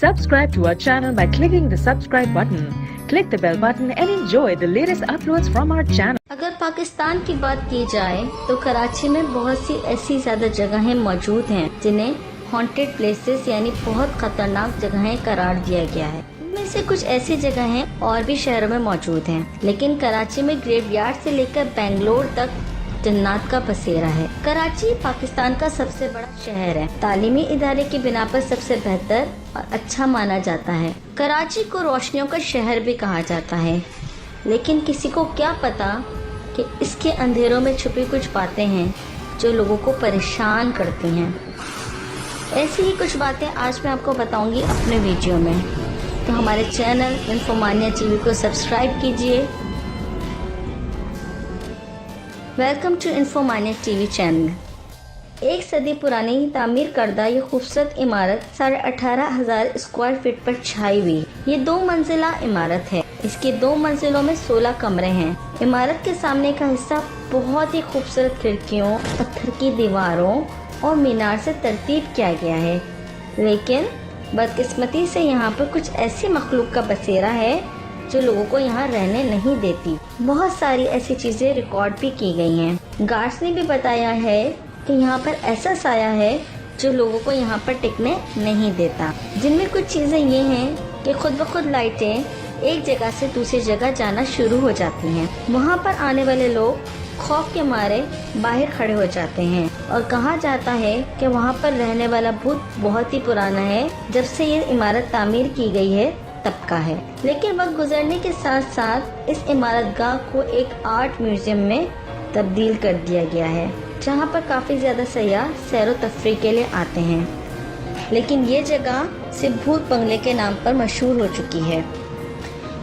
Subscribe to our channel by clicking the subscribe button. Click the bell button and enjoy the latest uploads from our channel. अगर पाकिस्तान की बात की जाए तो कराची में बहुत सी ऐसी ज्यादा जगहें मौजूद हैं जिन्हें हॉन्टेड प्लेसेस यानी बहुत खतरनाक जगहें करार दिया गया है। इनमें से कुछ ऐसी जगहें और भी शहरों में मौजूद हैं, लेकिन कराची में ग्रेवयार्ड से लेकर बेंगलोर तक जन्नत का बसेरा है। कराची पाकिस्तान का सबसे बड़ा शहर है। तालीमी इदारे की बिना पर सबसे बेहतर और अच्छा माना जाता है। कराची को रोशनियों का शहर भी कहा जाता है, लेकिन किसी को क्या पता कि इसके अंधेरों में छुपी कुछ बातें हैं जो लोगों को परेशान करती हैं। ऐसी ही कुछ बातें आज मैं आपको बताऊंगी अपने वीडियो में, तो हमारे चैनल इन्फोमानिया टीवी को सब्सक्राइब कीजिए। Welcome to Infomania TV channel. एक सदी पुरानी तामीर करदा ये खूबसूरत इमारत 18,500 स्क्वायर फीट पर छाई हुई। ये 2 मंजिला इमारत है। इसकी 2 मंजिलों में 16 कमरे हैं। इमारत के सामने का हिस्सा बहुत ही खूबसूरत खिड़कियों, पत्थर की दीवारों और मीनार से तरतीब किया गया है, लेकिन बदकिस्मती से यहाँ पर कुछ ऐसी मखलूक का बसेरा है जो लोगों को यहाँ रहने नहीं देती। बहुत सारी ऐसी चीजें रिकॉर्ड भी की गई हैं। गार्ड्स ने भी बताया है कि यहाँ पर ऐसा साया है जो लोगों को यहाँ पर टिकने नहीं देता, जिनमें कुछ चीजें ये हैं कि खुद ब खुद लाइटें एक जगह से दूसरी जगह जाना शुरू हो जाती हैं। वहाँ पर आने वाले लोग खौफ के मारे बाहर खड़े हो जाते हैं और कहा जाता है कि वहाँ पर रहने वाला भूत बहुत ही पुराना है, जब से ये इमारत तामीर की गई है तब का है। लेकिन वक्त गुजरने के साथ साथ इस इमारत गाह को एक आर्ट म्यूजियम में तब्दील कर दिया गया है, जहाँ पर काफी ज्यादा सयाह सैर व तफरीह के लिए आते हैं। लेकिन ये जगह सिर्फ भूत बंगले के नाम पर मशहूर हो चुकी है।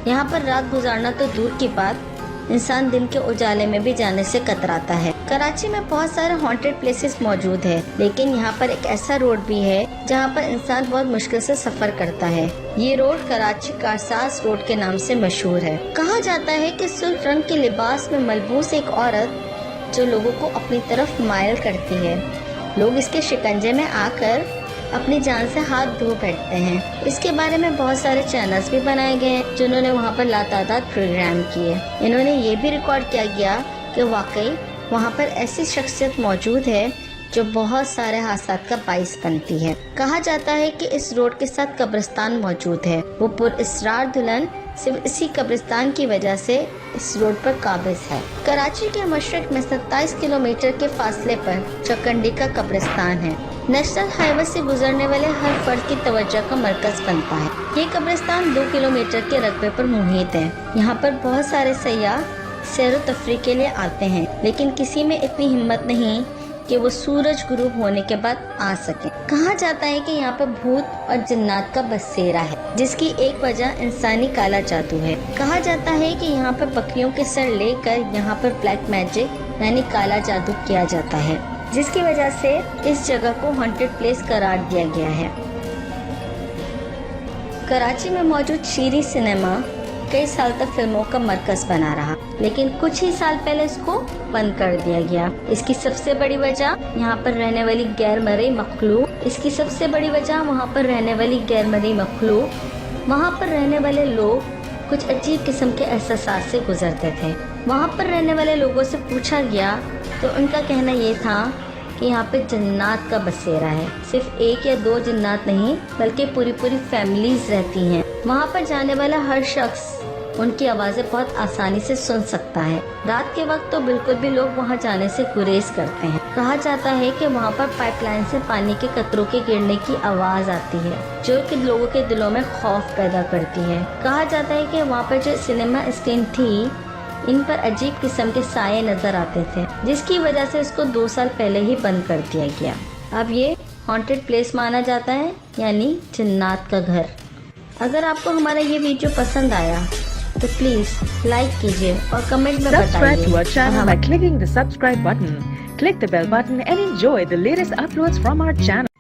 यहाँ पर रात गुजारना तो दूर की बात, इंसान दिन के उजाले में भी जाने से कतराता है। कराची में बहुत सारे हॉन्टेड प्लेसेस मौजूद है, लेकिन यहाँ पर एक ऐसा रोड भी है जहाँ पर इंसान बहुत मुश्किल से सफर करता है। ये रोड कराची कारसाज रोड के नाम से मशहूर है। कहा जाता है कि सुर्ख रंग के लिबास में मलबूस एक औरत जो लोगों को अपनी तरफ मायल करती है, लोग इसके शिकंजे में आकर अपनी जान से हाथ धो बैठते हैं। इसके बारे में बहुत सारे चैनल्स भी बनाए गए हैं जिन्होंने वहाँ पर लातादाद प्रोग्राम किए। इन्होंने ये भी रिकॉर्ड किया गया कि वाकई वहाँ पर ऐसी शख्सियत मौजूद है जो बहुत सारे हादसात का बाइस बनती है। कहा जाता है कि इस रोड के साथ कब्रिस्तान मौजूद है। वो पुरअसरार दुल्हन सिर्फ इसी कब्रिस्तान की वजह से इस रोड पर काबिज है। कराची के मशरक में 27 किलोमीटर के फासले पर चौकंडी का कब्रिस्तान है। नेशनल हाईवे से गुजरने वाले हर फर्द की तवज्जो का मरकज बनता है। ये कब्रिस्तान 2 किलोमीटर के रकबे पर मुहित है। यहाँ पर बहुत सारे सयाह सैर व तफरीह के लिए आते हैं, लेकिन किसी में इतनी हिम्मत नहीं कि वो सूरज गुरूब होने के बाद आ सके। कहा जाता है कि यहाँ पर भूत और जिन्नात का बसेरा है, जिसकी एक वजह इंसानी काला जादू है। कहा जाता है कि यहाँ पर बकरियों के सर लेकर यहाँ पर ब्लैक मैजिक यानी काला जादू किया जाता है, जिसकी वजह से इस जगह को हॉन्टेड प्लेस करार दिया गया है। कराची में मौजूद शीरी सिनेमा कई साल तक फिल्मों का मरकज बना रहा, लेकिन कुछ ही साल पहले इसको बंद कर दिया गया। इसकी सबसे बड़ी वजह यहाँ पर रहने वाली गैर मरई मखलूक वहाँ पर रहने वाले लोग कुछ अजीब किस्म के एहसास से गुजरते थे। वहाँ पर रहने वाले लोगों से पूछा गया तो उनका कहना ये था कि यहाँ पे जन्नत का बसेरा है। सिर्फ 1 या 2 जन्नत नहीं, बल्कि पूरी फैमिलीज रहती हैं। वहाँ पर जाने वाला हर शख्स उनकी आवाज़ें बहुत आसानी से सुन सकता है। रात के वक्त तो बिल्कुल भी लोग वहाँ जाने से गुरेज करते हैं। कहा जाता है कि वहाँ पर पाइपलाइन से पानी के कतरों के गिरने की आवाज़ आती है, जो कि लोगों के दिलों में खौफ पैदा करती है। कहा जाता है कि वहाँ पर जो सिनेमा स्क्रीन थी, इन पर अजीब किस्म के साये नजर आते थे, जिसकी वजह से इसको 2 साल पहले ही बंद कर दिया गया। अब ये हॉन्टेड प्लेस माना जाता है, यानी जन्नत का घर। अगर आपको हमारा ये वीडियो पसंद आया तो प्लीज लाइक कीजिए और कमेंट में बताइए। Subscribe to our channel by clicking the subscribe button. Click the bell button and enjoy the latest uploads from our channel.